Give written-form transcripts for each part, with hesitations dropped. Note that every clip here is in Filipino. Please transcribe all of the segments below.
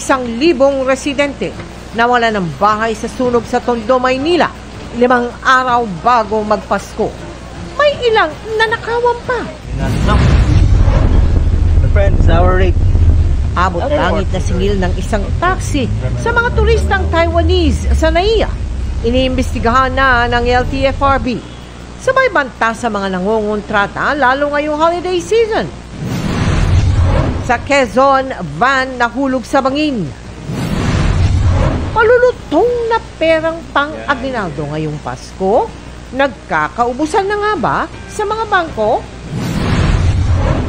Sa 1,000 residente nawala ng bahay sa sunog sa Tondo, Maynila 5 araw bago magpasko. May ilang nanakawan pa. My friend, is our rate. Abot langit na singil ng isang taxi sa mga turistang Taiwanese sa NAIA. Iniimbestigahan na ng LTFRB. Sabay banta sa mga nangungontrata lalo ngayong holiday season. Sa Quezon, van nahulog sa bangin. Malulutong na perang pang-aginaldo ngayong Pasko. Nagkakaubusan na nga ba sa mga bangko?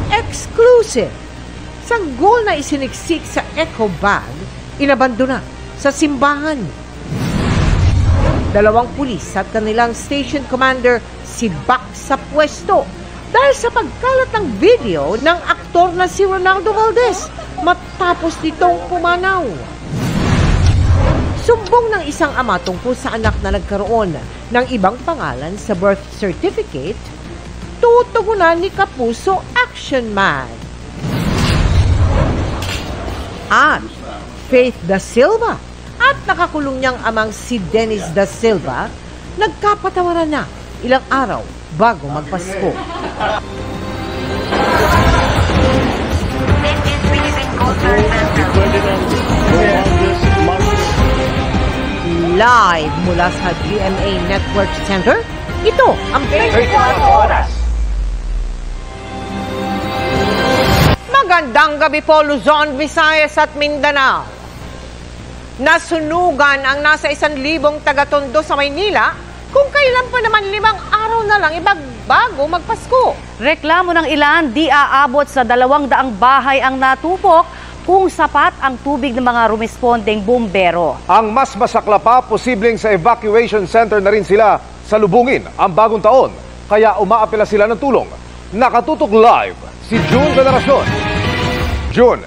Exclusive. Sanggol na isiniksik sa eco bag, inabandona sa simbahan. 2 pulis at kanilang station commander sibak sa pwesto dahil sa pagkalat ng video ng aktor na si Ronaldo Valdez matapos nitong pumanaw. Sumbong ng isang ama tungkol sa anak na nagkaroon ng ibang pangalan sa birth certificate, tutugunan ni Kapuso Action Man. At Faith Da Silva at nakakulong niyang amang si Dennis Da Silva nagkapatawaran na ilang araw bago magpasko. Live mula sa GMA Network Center, ito ang 24 Oras. Magandang gabi po, Luzon, Visayas at Mindanao. Nasunugan ang nasa 1,000 taga-Tondo sa Maynila kung kailan pa naman 5 araw na lang bago magpasko. Reklamo ng ilan, di aabot sa 200 bahay ang natupok kung sapat ang tubig ng mga rumespondeng bumbero. Ang mas masakla pa, posibleng sa evacuation center na rin sila salubungin ang bagong taon. Kaya umaapela sila ng tulong. Nakatutok live si June Veneracion. June,